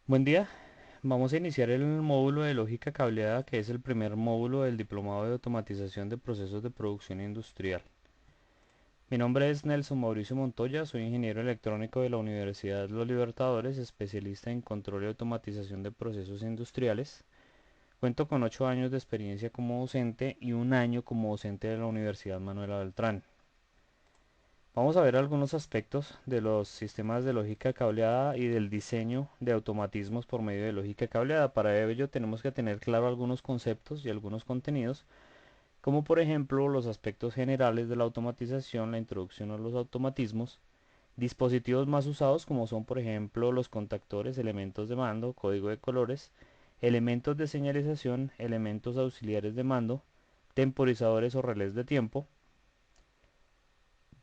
Buen día, vamos a iniciar el módulo de lógica cableada que es el primer módulo del diplomado de automatización de procesos de producción industrial. Mi nombre es Nelson Mauricio Montoya, soy ingeniero electrónico de la Universidad Los Libertadores, especialista en control y automatización de procesos industriales. Cuento con 8 años de experiencia como docente y un año como docente de la Universidad Manuela Beltrán. Vamos a ver algunos aspectos de los sistemas de lógica cableada y del diseño de automatismos por medio de lógica cableada. Para ello tenemos que tener claro algunos conceptos y algunos contenidos, como por ejemplo los aspectos generales de la automatización, la introducción a los automatismos, dispositivos más usados como son por ejemplo los contactores, elementos de mando, código de colores, elementos de señalización, elementos auxiliares de mando, temporizadores o relés de tiempo,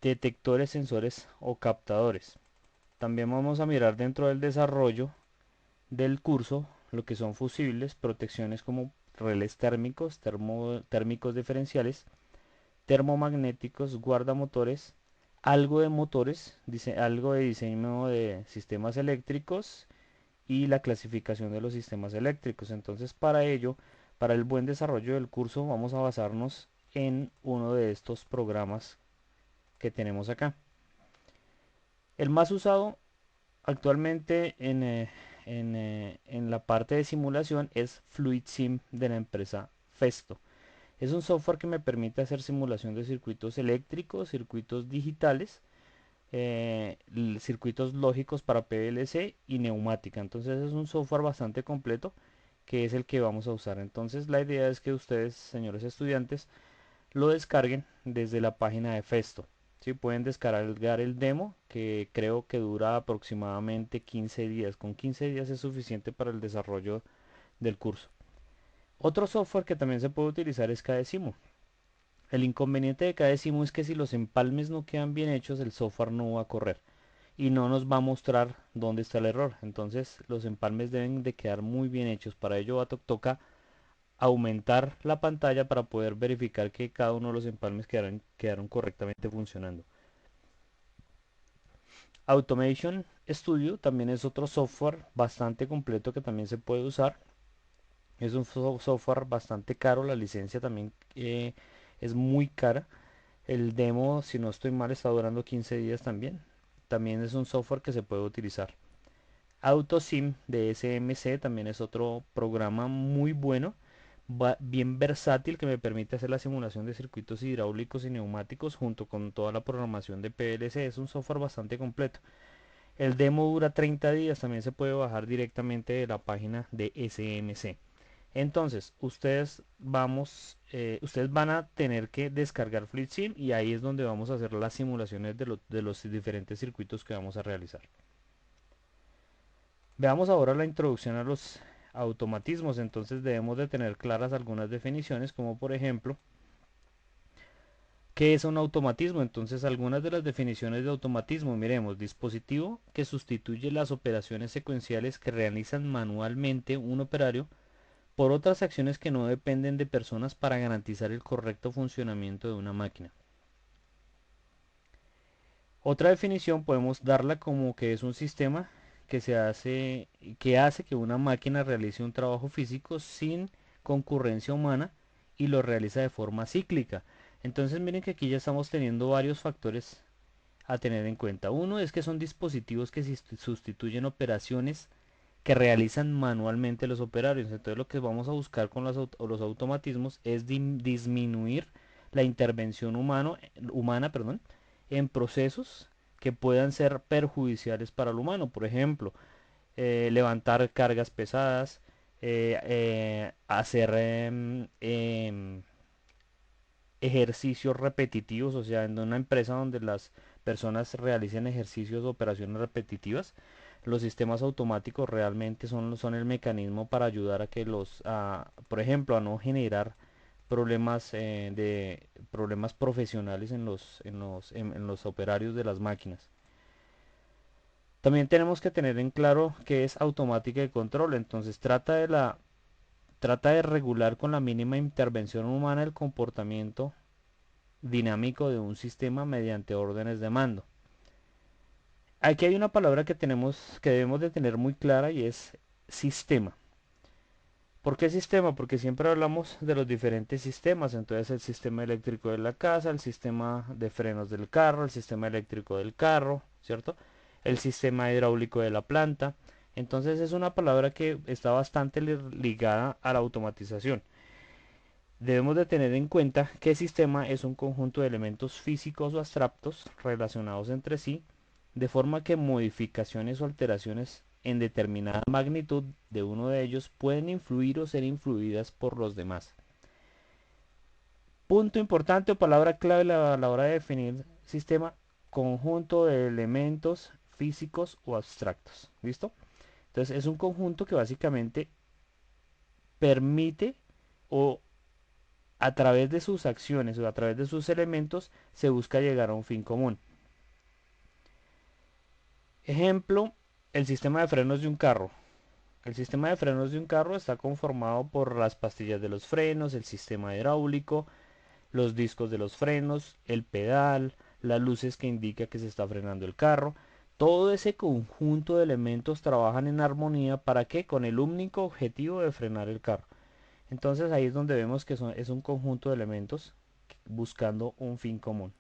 detectores, sensores o captadores. También vamos a mirar dentro del desarrollo del curso lo que son fusibles, protecciones como relés térmicos, térmicos diferenciales, termomagnéticos, guardamotores, algo de motores, algo de diseño de sistemas eléctricos y la clasificación de los sistemas eléctricos. Entonces, para ello, para el buen desarrollo del curso, vamos a basarnos en uno de estos programas que tenemos acá. El más usado actualmente en la parte de simulación es FluidSim de la empresa Festo. Es un software que me permite hacer simulación de circuitos eléctricos, circuitos digitales, circuitos lógicos para PLC y neumática. Entonces es un software bastante completo que es el que vamos a usar. Entonces la idea es que ustedes, señores estudiantes, lo descarguen desde la página de Festo. ¿Sí? Pueden descargar el demo que creo que dura aproximadamente 15 días. Con 15 días es suficiente para el desarrollo del curso. Otro software que también se puede utilizar es Cadecimu. El inconveniente de Cadecimu es que si los empalmes no quedan bien hechos, el software no va a correr y no nos va a mostrar dónde está el error. Entonces los empalmes deben de quedar muy bien hechos. Para ello toca aumentar la pantalla para poder verificar que cada uno de los empalmes quedaron correctamente funcionando. Automation Studio también es otro software bastante completo que también se puede usar. Es un software bastante caro, la licencia también es muy cara. El demo, si no estoy mal, está durando 15 días también. También es un software que se puede utilizar. AutoSim de SMC también es otro programa muy bueno, bien versátil, que me permite hacer la simulación de circuitos hidráulicos y neumáticos junto con toda la programación de PLC. Es un software bastante completo. El demo dura 30 días, también se puede bajar directamente de la página de SMC. Entonces, ustedes van a tener que descargar FluidSim y ahí es donde vamos a hacer las simulaciones de los diferentes circuitos que vamos a realizar. Veamos ahora la introducción a los automatismos. Entonces debemos de tener claras algunas definiciones, como por ejemplo, ¿qué es un automatismo? Entonces algunas de las definiciones de automatismo, miremos: dispositivo que sustituye las operaciones secuenciales que realizan manualmente un operario por otras acciones que no dependen de personas para garantizar el correcto funcionamiento de una máquina. Otra definición podemos darla como que es un sistema que hace que una máquina realice un trabajo físico sin concurrencia humana y lo realiza de forma cíclica. Entonces miren que aquí ya estamos teniendo varios factores a tener en cuenta. Uno es que son dispositivos que sustituyen operaciones que realizan manualmente los operarios. Entonces lo que vamos a buscar con los automatismos es disminuir la intervención humana, en procesos que puedan ser perjudiciales para el humano. Por ejemplo, levantar cargas pesadas, hacer ejercicios repetitivos, o sea, en una empresa donde las personas realicen ejercicios o operaciones repetitivas, los sistemas automáticos realmente son el mecanismo para ayudar a que por ejemplo, a no generar problemas profesionales en los operarios de las máquinas. También tenemos que tener en claro qué es automática de control. Entonces trata de regular con la mínima intervención humana el comportamiento dinámico de un sistema mediante órdenes de mando. Aquí hay una palabra que debemos de tener muy clara y es sistema. ¿Por qué sistema? Porque siempre hablamos de los diferentes sistemas, entonces el sistema eléctrico de la casa, el sistema de frenos del carro, el sistema eléctrico del carro, ¿cierto? El sistema hidráulico de la planta. Entonces es una palabra que está bastante ligada a la automatización. Debemos de tener en cuenta que el sistema es un conjunto de elementos físicos o abstractos relacionados entre sí, de forma que modificaciones o alteraciones en determinada magnitud de uno de ellos pueden influir o ser influidas por los demás. Punto importante o palabra clave a la hora de definir sistema: conjunto de elementos físicos o abstractos. ¿Listo? Entonces es un conjunto que básicamente permite, o a través de sus acciones o a través de sus elementos, se busca llegar a un fin común. Ejemplo, el sistema de frenos de un carro. El sistema de frenos de un carro está conformado por las pastillas de los frenos, el sistema hidráulico, los discos de los frenos, el pedal, las luces que indican que se está frenando el carro. Todo ese conjunto de elementos trabajan en armonía para que con el único objetivo de frenar el carro. Entonces ahí es donde vemos que es un conjunto de elementos buscando un fin común.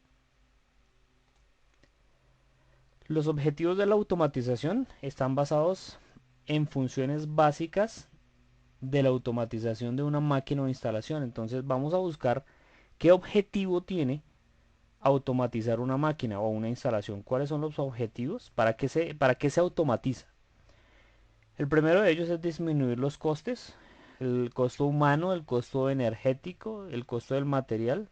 Los objetivos de la automatización están basados en funciones básicas de la automatización de una máquina o instalación. Entonces vamos a buscar qué objetivo tiene automatizar una máquina o una instalación. ¿Cuáles son los objetivos? Para qué se automatiza? El primero de ellos es disminuir los costes, el costo humano, el costo energético, el costo del material.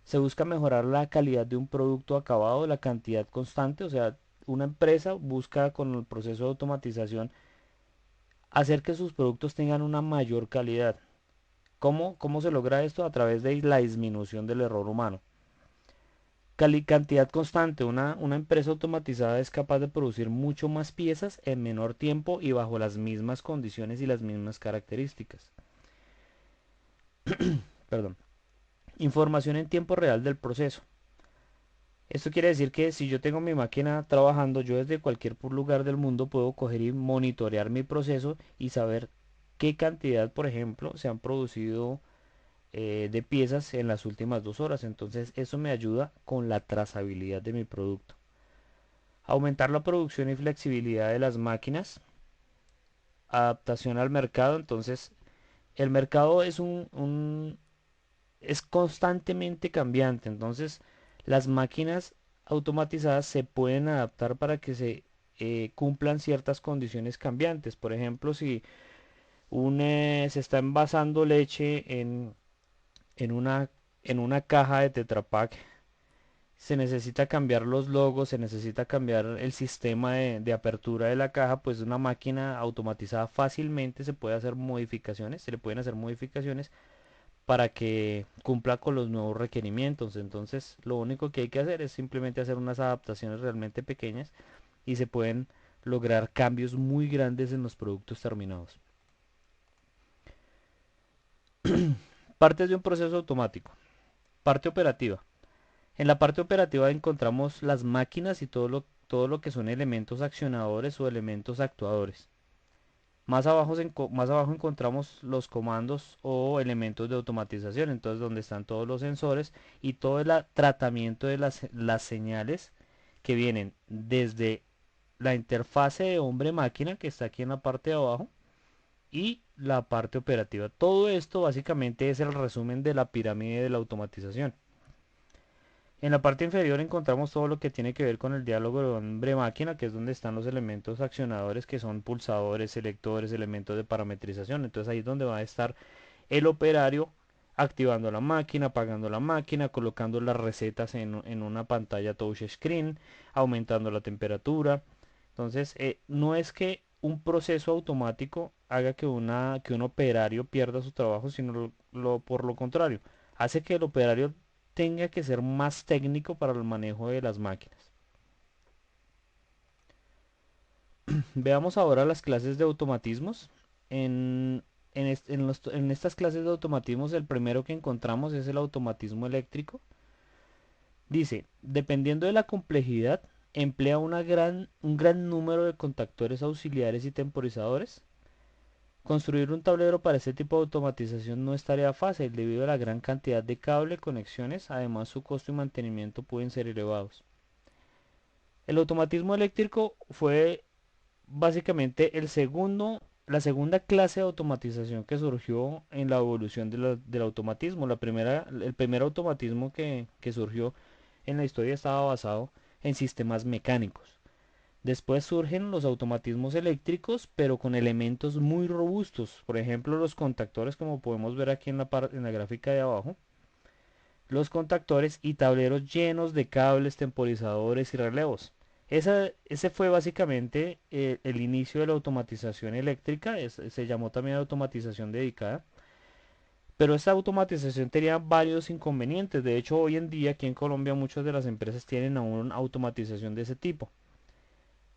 Se busca mejorar la calidad de un producto acabado, la cantidad constante, o sea, una empresa busca con el proceso de automatización hacer que sus productos tengan una mayor calidad. ¿Cómo se logra esto? A través de la disminución del error humano. Cantidad constante. Una empresa automatizada es capaz de producir mucho más piezas en menor tiempo y bajo las mismas condiciones y las mismas características. Perdón. Información en tiempo real del proceso. Esto quiere decir que si yo tengo mi máquina trabajando, yo desde cualquier lugar del mundo puedo coger y monitorear mi proceso y saber qué cantidad, por ejemplo, se han producido de piezas en las últimas 2 horas. Entonces eso me ayuda con la trazabilidad de mi producto. Aumentar la producción y flexibilidad de las máquinas. Adaptación al mercado. Entonces el mercado es constantemente cambiante. Entonces las máquinas automatizadas se pueden adaptar para que se cumplan ciertas condiciones cambiantes. Por ejemplo, si se está envasando leche en una, en una caja de Tetra Pak, se necesita cambiar los logos, se necesita cambiar el sistema de apertura de la caja. Pues una máquina automatizada fácilmente se puede hacer modificaciones, se le pueden hacer modificaciones para que cumpla con los nuevos requerimientos. Entonces lo único que hay que hacer es simplemente hacer unas adaptaciones realmente pequeñas y se pueden lograr cambios muy grandes en los productos terminados. Partes de un proceso automático. Parte operativa. En la parte operativa encontramos las máquinas y todo lo que son elementos accionadores o elementos actuadores. Más abajo encontramos los comandos o elementos de automatización, entonces donde están todos los sensores y todo el tratamiento de las señales que vienen desde la interfase de hombre-máquina, que está aquí en la parte de abajo, y la parte operativa. Todo esto básicamente es el resumen de la pirámide de la automatización. En la parte inferior encontramos todo lo que tiene que ver con el diálogo de hombre-máquina, que es donde están los elementos accionadores, que son pulsadores, selectores, elementos de parametrización. Entonces ahí es donde va a estar el operario activando la máquina, apagando la máquina, colocando las recetas en una pantalla touch screen, aumentando la temperatura. Entonces no es que un proceso automático haga que un operario pierda su trabajo, sino por lo contrario, hace que el operario tenga que ser más técnico para el manejo de las máquinas. Veamos ahora las clases de automatismos. En, en estas clases de automatismos, el primero que encontramos es el automatismo eléctrico. Dice, dependiendo de la complejidad, emplea un gran número de contactores auxiliares y temporizadores. Construir un tablero para este tipo de automatización no es tarea fácil debido a la gran cantidad de cable, conexiones, además su costo y mantenimiento pueden ser elevados. El automatismo eléctrico fue básicamente la segunda clase de automatización que surgió en la evolución del automatismo. El primer automatismo que surgió en la historia estaba basado en sistemas mecánicos. Después surgen los automatismos eléctricos, pero con elementos muy robustos. Por ejemplo, los contactores, como podemos ver aquí en la gráfica de abajo. Los contactores y tableros llenos de cables, temporizadores y relevos. Ese fue básicamente el inicio de la automatización eléctrica. Se llamó también automatización dedicada. Pero esta automatización tenía varios inconvenientes. De hecho, hoy en día aquí en Colombia muchas de las empresas tienen aún automatización de ese tipo.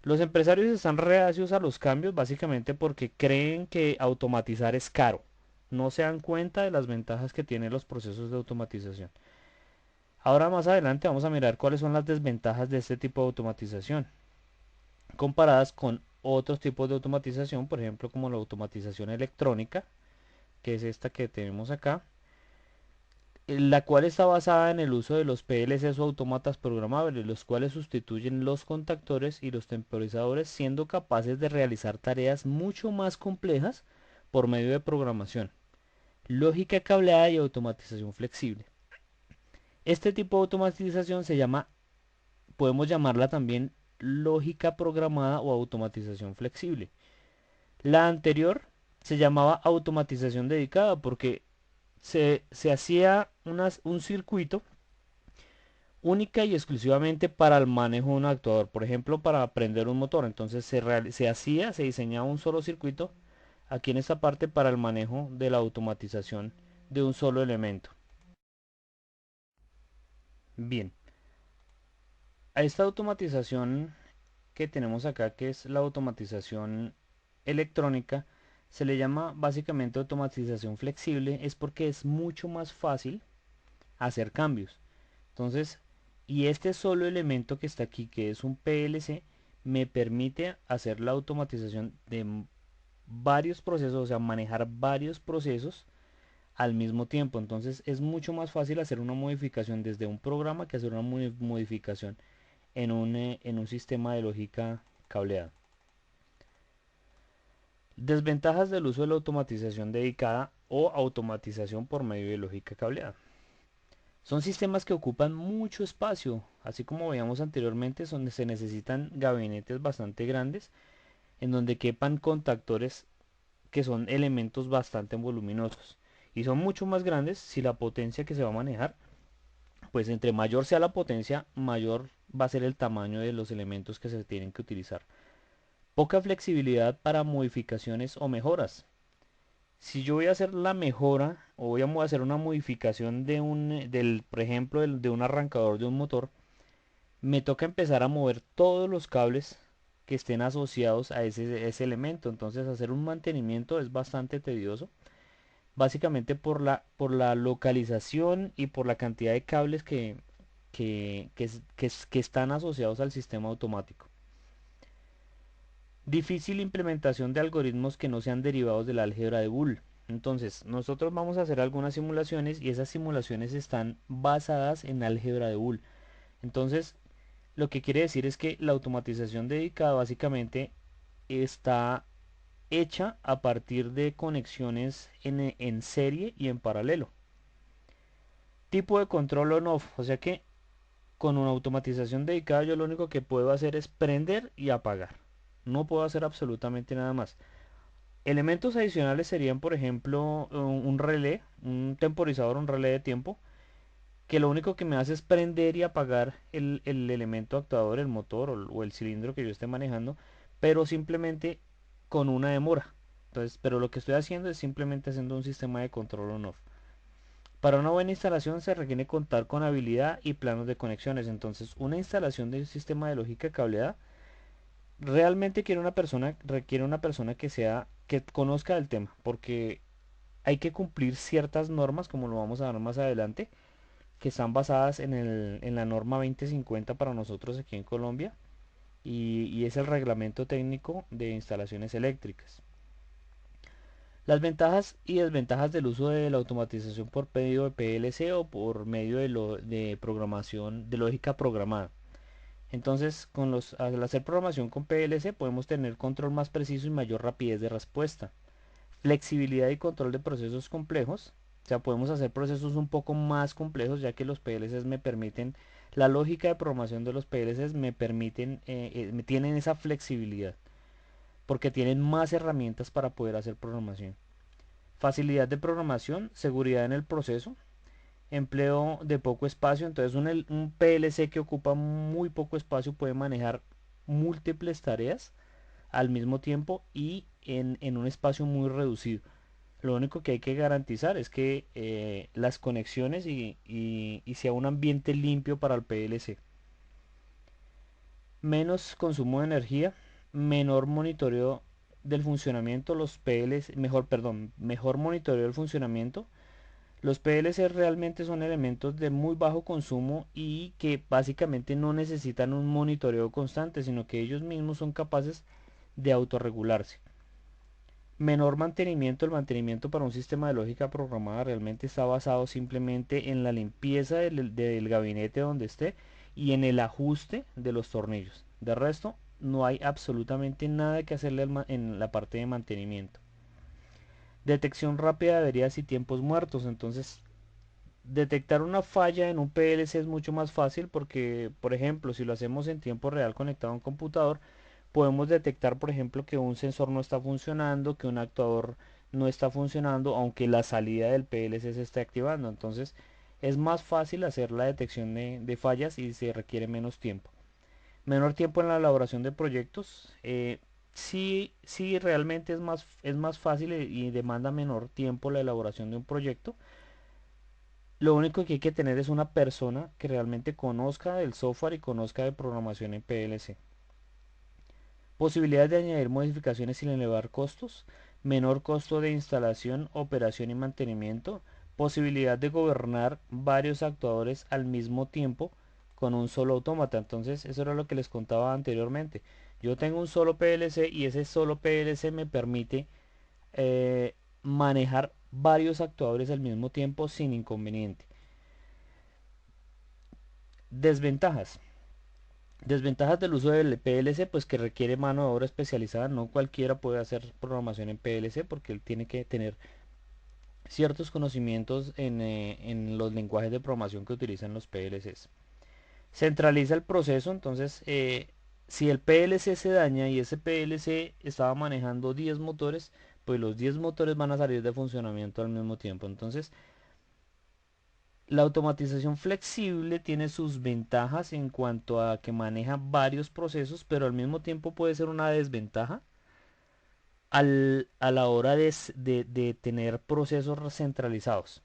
Los empresarios están reacios a los cambios básicamente porque creen que automatizar es caro. No se dan cuenta de las ventajas que tienen los procesos de automatización. Ahora más adelante vamos a mirar cuáles son las desventajas de este tipo de automatización comparadas con otros tipos de automatización, por ejemplo como la automatización electrónica, que es esta que tenemos acá, la cual está basada en el uso de los PLCs o autómatas programables, los cuales sustituyen los contactores y los temporizadores, siendo capaces de realizar tareas mucho más complejas por medio de programación, lógica cableada y automatización flexible. Este tipo de automatización podemos llamarla también lógica programada o automatización flexible. La anterior se llamaba automatización dedicada porque se hacía un circuito única y exclusivamente para el manejo de un actuador, por ejemplo para prender un motor. Entonces se diseñaba un solo circuito aquí en esta parte para el manejo de la automatización de un solo elemento. Bien, a esta automatización que tenemos acá, que es la automatización electrónica, se le llama básicamente automatización flexible, es porque es mucho más fácil hacer cambios. Entonces, y este solo elemento que está aquí, que es un PLC, me permite hacer la automatización de varios procesos, o sea, manejar varios procesos al mismo tiempo. Entonces es mucho más fácil hacer una modificación desde un programa que hacer una modificación en un sistema de lógica cableada. Desventajas del uso de la automatización dedicada o automatización por medio de lógica cableada. Son sistemas que ocupan mucho espacio, así como veíamos anteriormente, donde se necesitan gabinetes bastante grandes en donde quepan contactores que son elementos bastante voluminosos y son mucho más grandes si la potencia que se va a manejar, pues entre mayor sea la potencia, mayor va a ser el tamaño de los elementos que se tienen que utilizar. Poca flexibilidad para modificaciones o mejoras. Si yo voy a hacer la mejora o voy a hacer una modificación por ejemplo, de un arrancador de un motor, me toca empezar a mover todos los cables que estén asociados a ese elemento. Entonces hacer un mantenimiento es bastante tedioso, básicamente por la localización y por la cantidad de cables que están asociados al sistema automático. Difícil implementación de algoritmos que no sean derivados del álgebra de Boole. Entonces, nosotros vamos a hacer algunas simulaciones y esas simulaciones están basadas en álgebra de Boole. Entonces, lo que quiere decir es que la automatización dedicada básicamente está hecha a partir de conexiones en serie y en paralelo. Tipo de control on-off, o sea que con una automatización dedicada yo lo único que puedo hacer es prender y apagar. No puedo hacer absolutamente nada más. Elementos adicionales serían, por ejemplo, un relé, un temporizador, un relé de tiempo, que lo único que me hace es prender y apagar el elemento actuador, el motor o el cilindro que yo esté manejando, pero simplemente con una demora. Entonces, pero lo que estoy haciendo es simplemente haciendo un sistema de control on-off. Para una buena instalación se requiere contar con habilidad y planos de conexiones. Entonces, una instalación del sistema de lógica cableada realmente requiere una persona que conozca el tema, porque hay que cumplir ciertas normas, como lo vamos a ver más adelante, que están basadas en la norma 2050 para nosotros aquí en Colombia y es el reglamento técnico de instalaciones eléctricas. Las ventajas y desventajas del uso de la automatización por medio de PLC o por medio de programación de lógica programada. Entonces, al hacer programación con PLC podemos tener control más preciso y mayor rapidez de respuesta, flexibilidad y control de procesos complejos. O sea, podemos hacer procesos un poco más complejos ya que los PLCs me permiten, la lógica de programación de los PLCs me permiten, me tienen esa flexibilidad porque tienen más herramientas para poder hacer programación. Facilidad de programación, seguridad en el proceso, empleo de poco espacio. Entonces un PLC que ocupa muy poco espacio puede manejar múltiples tareas al mismo tiempo y en un espacio muy reducido. Lo único que hay que garantizar es que las conexiones y sea un ambiente limpio para el PLC. Menos consumo de energía, menor monitoreo del funcionamiento, los PLC, mejor monitoreo del funcionamiento. Los PLC realmente son elementos de muy bajo consumo y que básicamente no necesitan un monitoreo constante, sino que ellos mismos son capaces de autorregularse. Menor mantenimiento, el mantenimiento para un sistema de lógica programada realmente está basado simplemente en la limpieza del gabinete donde esté y en el ajuste de los tornillos. De resto, no hay absolutamente nada que hacerle en la parte de mantenimiento. Detección rápida de averías y tiempos muertos. Entonces, detectar una falla en un PLC es mucho más fácil porque, por ejemplo, si lo hacemos en tiempo real conectado a un computador, podemos detectar, por ejemplo, que un sensor no está funcionando, que un actuador no está funcionando, aunque la salida del PLC se esté activando. Entonces, es más fácil hacer la detección de fallas y se requiere menos tiempo. Menor tiempo en la elaboración de proyectos. Sí, sí, realmente es más fácil y demanda menor tiempo la elaboración de un proyecto. Lo único que hay que tener es una persona que realmente conozca del software y conozca de programación en PLC. Posibilidades de añadir modificaciones sin elevar costos, menor costo de instalación, operación y mantenimiento, posibilidad de gobernar varios actuadores al mismo tiempo con un solo autómata. Entonces, eso era lo que les contaba anteriormente. Yo tengo un solo PLC y ese solo PLC me permite eh, manejar varios actuadores al mismo tiempo sin inconveniente. Desventajas. Desventajas del uso del PLC, pues que requiere mano de obra especializada. No cualquiera puede hacer programación en PLC porque él tiene que tener ciertos conocimientos en los lenguajes de programación que utilizan los PLCs. Centraliza el proceso, entonces si el PLC se daña y ese PLC estaba manejando 10 motores, pues los 10 motores van a salir de funcionamiento al mismo tiempo. Entonces la automatización flexible tiene sus ventajas en cuanto a que maneja varios procesos, pero al mismo tiempo puede ser una desventaja a la hora de tener procesos centralizados.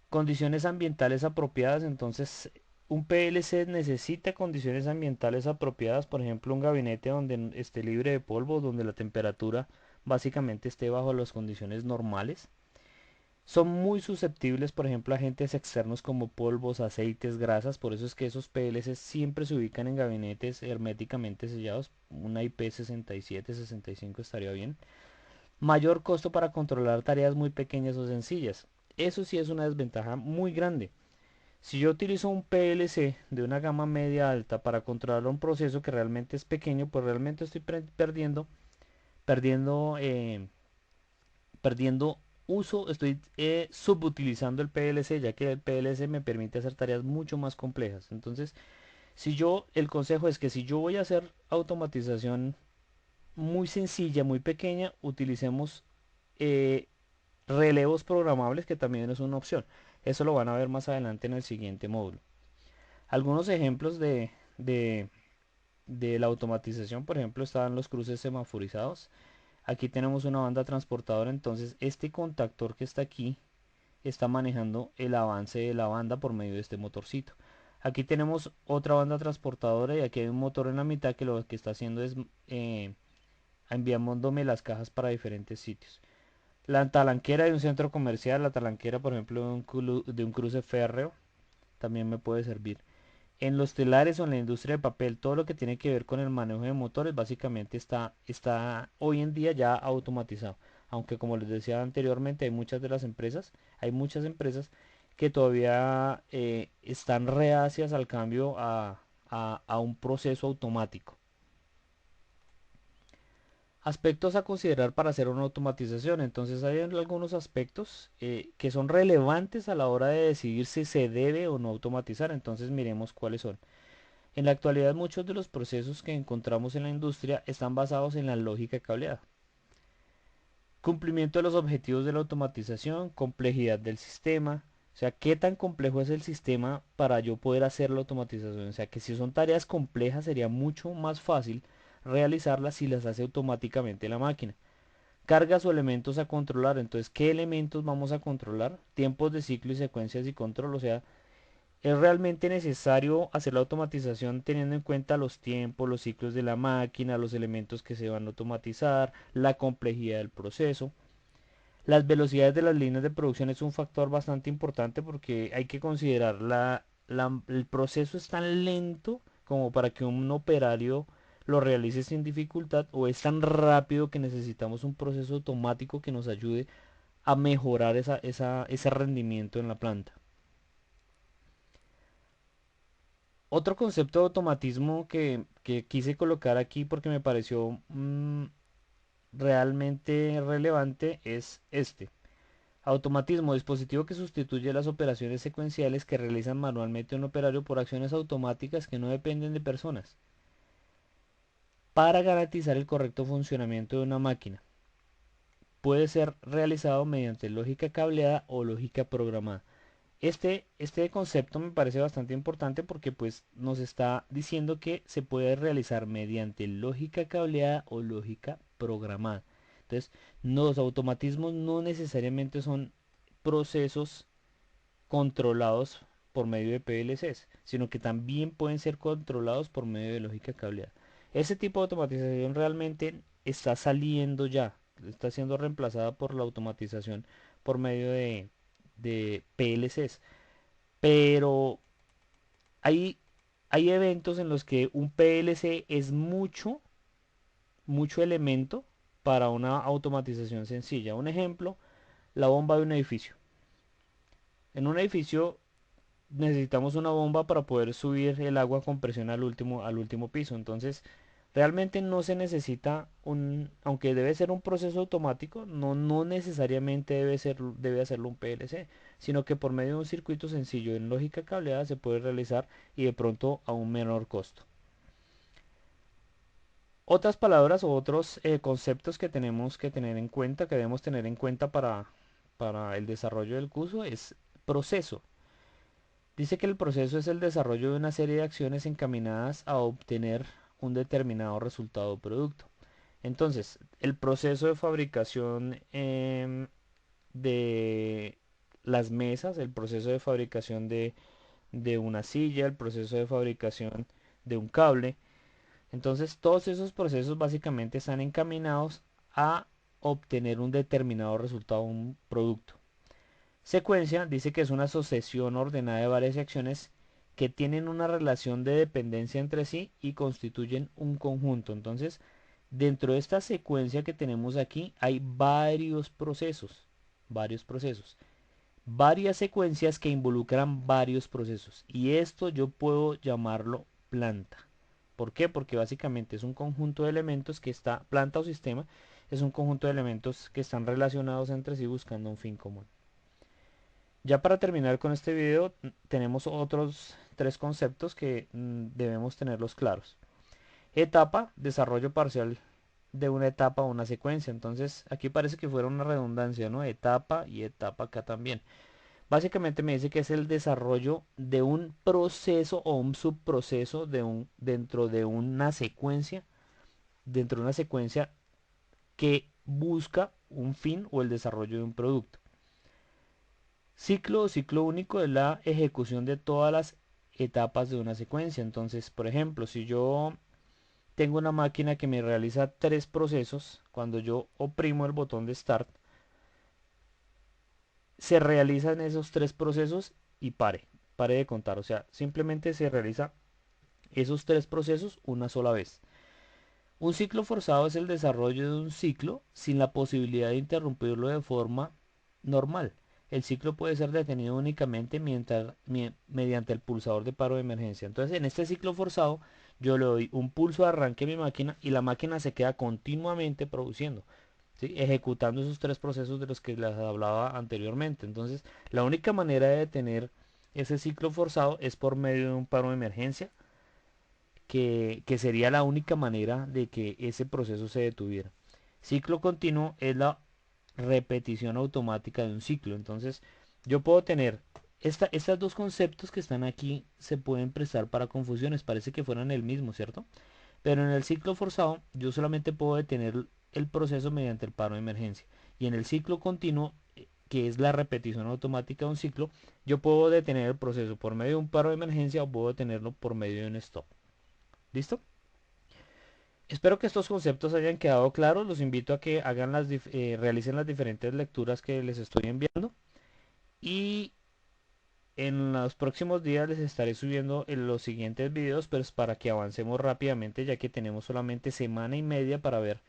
Condiciones ambientales apropiadas, entonces un PLC necesita condiciones ambientales apropiadas, por ejemplo un gabinete donde esté libre de polvo, donde la temperatura básicamente esté bajo las condiciones normales. Son muy susceptibles, por ejemplo, a agentes externos como polvos, aceites, grasas. Por eso es que esos PLCs siempre se ubican en gabinetes herméticamente sellados. Una IP67, 65 estaría bien. Mayor costo para controlar tareas muy pequeñas o sencillas. Eso sí es una desventaja muy grande. Si yo utilizo un PLC de una gama media alta para controlar un proceso que realmente es pequeño, pues realmente estoy perdiendo, perdiendo uso, estoy subutilizando el PLC, ya que el PLC me permite hacer tareas mucho más complejas. Entonces, el consejo es que si yo voy a hacer automatización muy sencilla, muy pequeña, utilicemos eh, relevos programables, que también es una opción. Eso lo van a ver más adelante en el siguiente módulo. Algunos ejemplos de, de la automatización, por ejemplo, están los cruces semaforizados. Aquí tenemos una banda transportadora, entonces este contactor que está aquí está manejando el avance de la banda por medio de este motorcito. Aquí tenemos otra banda transportadora y aquí hay un motor en la mitad que lo que está haciendo es enviándome las cajas para diferentes sitios. La talanquera de un centro comercial, la talanquera por ejemplo de un cruce férreo también me puede servir. En los telares o en la industria de papel, todo lo que tiene que ver con el manejo de motores básicamente está hoy en día ya automatizado. aunque como les decía anteriormente, hay muchas empresas que todavía están reacias al cambio a un proceso automático. Aspectos a considerar para hacer una automatización. Entonces hay algunos aspectos que son relevantes a la hora de decidir si se debe o no automatizar. Entonces miremos cuáles son. En la actualidad muchos de los procesos que encontramos en la industria están basados en la lógica cableada. Cumplimiento de los objetivos de la automatización, complejidad del sistema, o sea, qué tan complejo es el sistema para yo poder hacer la automatización. O sea, que si son tareas complejas sería mucho más fácil realizarlas si las hace automáticamente la máquina. Cargas o elementos a controlar, entonces, ¿qué elementos vamos a controlar? Tiempos de ciclo y secuencias y control, o sea, es realmente necesario hacer la automatización teniendo en cuenta los tiempos, los ciclos de la máquina, los elementos que se van a automatizar, la complejidad del proceso. Las velocidades de las líneas de producción es un factor bastante importante porque hay que considerar el proceso es tan lento como para que un operario lo realice sin dificultad o es tan rápido que necesitamos un proceso automático que nos ayude a mejorar ese rendimiento en la planta. Otro concepto de automatismo que quise colocar aquí porque me pareció realmente relevante es este. Automatismo, dispositivo que sustituye las operaciones secuenciales que realizan manualmente un operario por acciones automáticas que no dependen de personas, para garantizar el correcto funcionamiento de una máquina. Puede ser realizado mediante lógica cableada o lógica programada. Este concepto me parece bastante importante porque pues nos está diciendo que se puede realizar mediante lógica cableada o lógica programada. Entonces, los automatismos no necesariamente son procesos controlados por medio de PLCs, sino que también pueden ser controlados por medio de lógica cableada. Ese tipo de automatización realmente está saliendo ya, está siendo reemplazada por la automatización por medio de PLCs. Pero hay, hay eventos en los que un PLC es mucho elemento para una automatización sencilla. Un ejemplo, la bomba de un edificio. En un edificio necesitamos una bomba para poder subir el agua con presión al último piso. Entonces, realmente no se necesita aunque debe ser un proceso automático, no necesariamente debe hacerlo un PLC, sino que por medio de un circuito sencillo en lógica cableada se puede realizar y de pronto a un menor costo. Otras palabras o otros conceptos que tenemos que tener en cuenta, que debemos tener en cuenta para el desarrollo del curso es proceso. Dice que el proceso es el desarrollo de una serie de acciones encaminadas a obtener un determinado resultado o producto. Entonces, el proceso de fabricación de las mesas, el proceso de fabricación de una silla, el proceso de fabricación de un cable. Entonces, todos esos procesos básicamente están encaminados a obtener un determinado resultado, un producto. Secuencia dice que es una sucesión ordenada de varias acciones que tienen una relación de dependencia entre sí y constituyen un conjunto. Entonces, dentro de esta secuencia que tenemos aquí hay varias secuencias que involucran varios procesos. Y esto yo puedo llamarlo planta. ¿Por qué? Porque básicamente es un conjunto de elementos que está, planta o sistema, es un conjunto de elementos que están relacionados entre sí buscando un fin común. Ya para terminar con este video, tenemos otros tres conceptos que debemos tenerlos claros. Etapa, desarrollo parcial de una etapa o una secuencia. Entonces, aquí parece que fuera una redundancia, ¿no? Etapa y etapa acá también. Básicamente me dice que es el desarrollo de un proceso o un subproceso dentro de una secuencia que busca un fin o el desarrollo de un producto. Ciclo o ciclo único es la ejecución de todas las etapas de una secuencia. Entonces, por ejemplo, si yo tengo una máquina que me realiza tres procesos, cuando yo oprimo el botón de Start, se realizan esos tres procesos y pare de contar. O sea, simplemente se realiza esos tres procesos una sola vez. Un ciclo forzado es el desarrollo de un ciclo sin la posibilidad de interrumpirlo de forma normal. El ciclo puede ser detenido únicamente mediante el pulsador de paro de emergencia. Entonces, en este ciclo forzado, yo le doy un pulso de arranque a mi máquina y la máquina se queda continuamente produciendo, ¿sí? Ejecutando esos tres procesos de los que les hablaba anteriormente. Entonces, la única manera de detener ese ciclo forzado es por medio de un paro de emergencia que sería la única manera de que ese proceso se detuviera. Ciclo continuo es la repetición automática de un ciclo. Entonces, yo puedo tener estos dos conceptos que están aquí se pueden prestar para confusiones. Parece que fueran el mismo, ¿cierto? Pero en el ciclo forzado, yo solamente puedo detener el proceso mediante el paro de emergencia. Y en el ciclo continuo, que es la repetición automática de un ciclo, yo puedo detener el proceso por medio de un paro de emergencia o puedo detenerlo por medio de un stop. ¿Listo? Espero que estos conceptos hayan quedado claros. Los invito a que realicen las diferentes lecturas que les estoy enviando. Y en los próximos días les estaré subiendo en los siguientes videos, pues para que avancemos rápidamente, ya que tenemos solamente semana y media para ver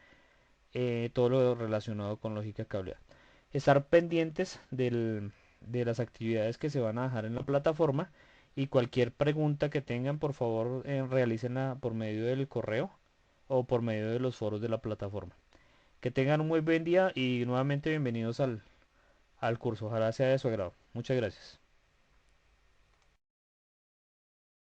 todo lo relacionado con lógica cableada. Estar pendientes de las actividades que se van a dejar en la plataforma y cualquier pregunta que tengan, por favor, realícenla por medio del correo o por medio de los foros de la plataforma. Que tengan un muy buen día y nuevamente bienvenidos al curso. Ojalá sea de su agrado. Muchas gracias.